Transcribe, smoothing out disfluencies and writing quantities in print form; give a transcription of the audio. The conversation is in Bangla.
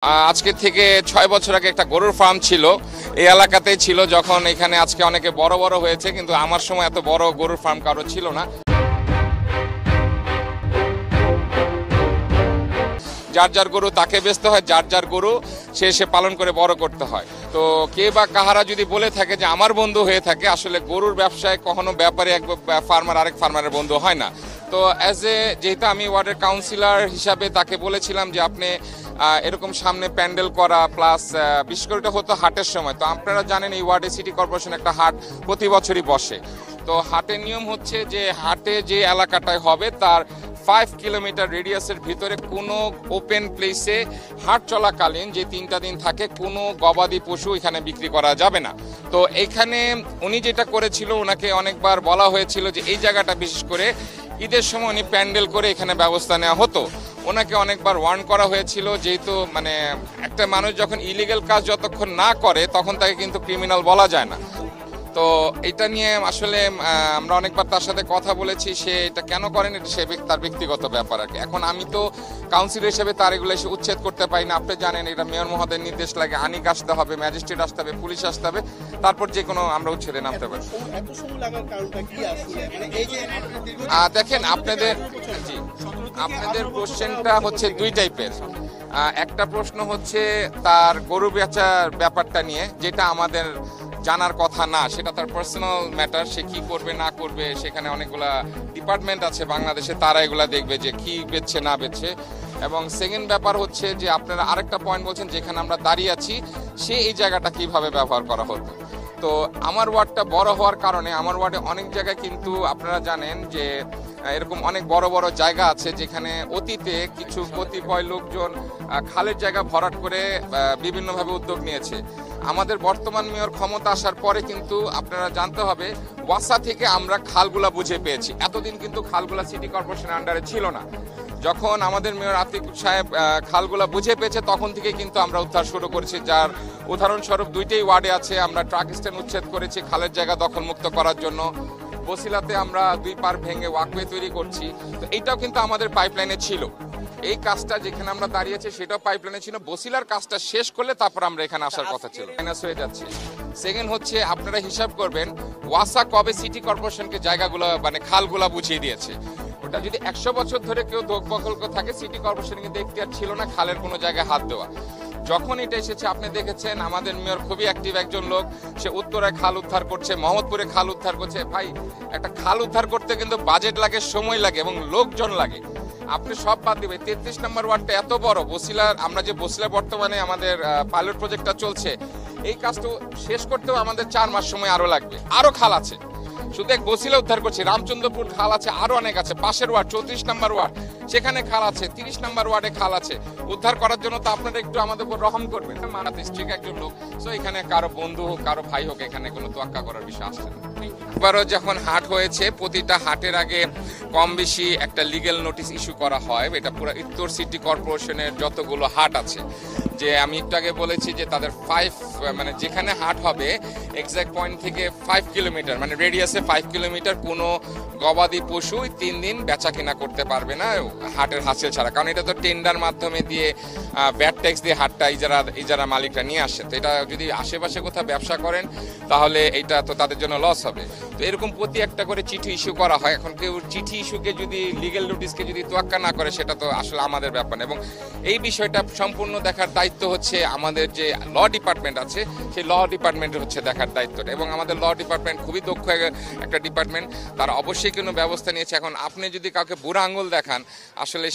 আজকে থেকে ৬ বছর আগে একটা গরুর ফার্ম ছিল, এই এলাকাতেই ছিল। যখন এখানে আজকে অনেকে বড় বড় হয়েছে, কিন্তু আমার সময় এত বড় গরুর ফার্ম কারো ছিল না। যার যার গরু তাকে বেচতে হয়, যার যার গরু সে পালন করে বড় করতে হয়। তো কে বা কাহারা যদি বলে থাকে যে আমার বন্ধু হয়ে থাকে, আসলে গরুর ব্যবসায় কখনো ব্যাপারে এক ফার্মার আরেক ফার্মারের বন্ধু হয় না। তো যেহেতু আমি ওয়ার্ডের কাউন্সিলর হিসাবে তাকে বলেছিলাম যে আপনি এরকম সামনে প্যান্ডেল করা, প্লাস বিশেষ করে এটা হতো হাটের সময়। তো আপনারা জানেন এই ওয়ার্ডে সিটি কর্পোরেশন একটা হাট প্রতি বছরই বসে। তো হাটের নিয়ম হচ্ছে যে হাটে যে এলাকাটায় হবে তার 5 কিলোমিটার রেডিয়াসের ভিতরে কোনো ওপেন প্লেসে হাট চলাকালীন যে 3টা দিন থাকে কোনো গবাদি পশু এখানে বিক্রি করা যাবে না। তো এখানে উনি যেটা করেছিল, ওনাকে অনেকবার বলা হয়েছিল যে এই জায়গাটা বিশেষ করে ঈদের সময় উনি প্যান্ডেল করে এখানে ব্যবস্থা নেওয়া হতো। ওনাকে অনেকবার ওয়ার্ন করা হয়েছিল, যেহেতু একটা মানুষ যখন ইলিগাল কাজ যতক্ষণ না করে তখন তাকে কিন্তু ক্রিমিনাল বলা যায় না। তো এটা নিয়ে আসলে আমরা অনেকবার তার সাথে কথা বলেছি, সে এটা কেন করেন এটা তার ব্যক্তিগত ব্যাপার আর কি। এখন আমি তো কাউন্সিলর হিসেবে তার এগুলো এসে উচ্ছেদ করতে পারি না। আপনি জানেন এটা মেয়র মহোদয়ের নির্দেশ লাগে, আনিক আসতে হবে, ম্যাজিস্ট্রেট আসতে হবে, পুলিশ আসতে হবে, তারপর যে কোনো আমরা উচ্ছেদে নামতে পারি। দেখেন আপনাদের কোশ্চেনটা হচ্ছে দুই টাইপের। একটা প্রশ্ন হচ্ছে তার গরু বেচার ব্যাপারটা নিয়ে, যেটা আমাদের জানার কথা না, সেটা তার পার্সোনাল ম্যাটার। সে কি করবে না করবে, সেখানে অনেকগুলা ডিপার্টমেন্ট আছে বাংলাদেশে, তারা এগুলা দেখবে যে কি বেচছে না বেচছে। এবং সেকেন্ড ব্যাপার হচ্ছে যে আপনারা আরেকটা পয়েন্ট বলছেন যেখানে আমরা দাঁড়িয়ে আছি, সে এই জায়গাটা কিভাবে ব্যবহার করা হতো। তো আমার ওয়ার্ডটা বড় হওয়ার কারণে আমার ওয়ার্ডে অনেক জায়গায় কিন্তু আপনারা জানেন যে এরকম অনেক বড় বড় জায়গা আছে যেখানে অতীতে কিছু কতিপয় লোকজন খালের জায়গা ভরাট করে বিভিন্নভাবে উদ্যোগ নিয়েছে। আমাদের বর্তমান মেয়র ক্ষমতা আসার পরে কিন্তু আপনারা জানতে হবে, ওয়াসা থেকে আমরা খালগুলা বুঝে পেয়েছি। এতদিন কিন্তু খালগুলা সিটি কর্পোরেশনের আন্ডারে ছিল না। যখন আমাদের মেয়র আতিক সাহেব খালগুলা বুঝে পেয়েছে তখন থেকে কিন্তু আমরা উদ্ধার শুরু করেছি, যার উদাহরণস্বরূপ 2টি ওয়ার্ডে আছে। আমরা ট্রাক স্ট্যান্ড উচ্ছেদ করেছি খালের জায়গা দখলমুক্ত করার জন্য। বসিলাতে আমরা 2 পার ভেঙে ওয়াকওয়ে তৈরি করছি। তো এইটাও কিন্তু আমাদের পাইপলাইনে ছিল। এই কাজটা যেখানে আমরা দাঁড়িয়েছি সেটাও পাইপলাইনে ছিল। বসিলার কাজটা শেষ করলে তারপর আমরা এখানে আসার কথা ছিল, মাইনাস হয়ে যাচ্ছে। সেকেন্ড হচ্ছে আপনারা হিসাব করবেন ওয়াসা কবে সিটি কর্পোরেশনকে জায়গাগুলো খালগুলা বুঝিয়ে দিয়েছে। ওটা যদি 100 বছর ধরে কেউ দখল থাকে, সিটি কর্পোরেশন কিন্তু এখতিয়ার ছিল না খালের কোনো জায়গায় হাত দেওয়া। যখন এটা এসেছে আপনি দেখেছেন আমাদের মেয়র খুবই অ্যাক্টিভ একজন লোক, সে উত্তরায় খাল উদ্ধার করছে, মোহাম্মদপুরে খাল উদ্ধার করছে। ভাই, একটা খাল উদ্ধার করতে কিন্তু বাজেট লাগে, সময় লাগে এবং লোকজন লাগে। আপনি সব বাদ দিবে, 33 নম্বর ওয়ার্ডটা এত বড়। আমরা যে বসিলার বর্তমানে আমাদের পাইলট প্রজেক্টটা চলছে, এই কাজটা শেষ করতেও আমাদের 4 মাস সময় আরো লাগবে। আরো খাল আছে, শুধু এক বসিলা উদ্ধার করছি, রামচন্দ্রপুর খাল আছে, আরো অনেক আছে। পাশের ওয়ার্ড 34 নম্বর ওয়ার্ড, সেখানে খাল আছে, 30 নম্বর ওয়ার্ডে খাল আছে। উদ্ধার করার জন্য তো আপনারা একটু আমাদের উপর রহম করবেন। স্ট্রিক্ট একজন লোক, সো এখানে কারো বন্ধু হোক কারো ভাই হোক, এখানে কোনো তোয়াক্কা করার বিষয় আসছে না। এবারও যখন হাট হয়েছে, প্রতিটা হাটের আগে কম বেশি একটা লিগ্যাল নোটিশ ইস্যু করা হয়। এটা পুরো উত্তর সিটি কর্পোরেশনের যতগুলো হাট আছে, যে আমি একটু আগে বলেছি যে তাদের 5 যেখানে হাট হবে এক্সাক্ট পয়েন্ট থেকে 5 কিলোমিটার রেডিয়াসে 5 কিলোমিটার কোনো গবাদি পশু 3 দিন বেচা কেনা করতে পারবে না হাটের হাসিল ছাড়া। কারণ এটা তো টেন্ডার মাধ্যমে দিয়ে ব্যাড ট্যাক্স দিয়ে হাটটা ইজারা মালিকরা নিয়ে আসছে। তো এটা যদি আশেপাশে কোথাও ব্যবসা করেন তাহলে এটা তো তাদের জন্য লস হবে। তো এরকম প্রতি একটা করে চিঠি ইস্যু করা হয়। এখন কেউ চিঠি ইস্যুকে যদি লিগ্যাল নোটিশকে যদি তোয়াক্কা না করে, সেটা তো আসলে আমাদের ব্যাপার না। এবং এই বিষয়টা সম্পূর্ণ দেখার দায়িত্ব হচ্ছে আমাদের যে ল ডিপার্টমেন্ট আছে, সেই ল ডিপার্টমেন্টের হচ্ছে দেখার দায়িত্বটা। এবং আমাদের ল ডিপার্টমেন্ট খুবই দক্ষ একটা ডিপার্টমেন্ট, তারা অবশ্যই কোনো ব্যবস্থা নিয়েছে। এখন আপনি যদি কাউকে বুড়া আঙুল দেখান, আসলে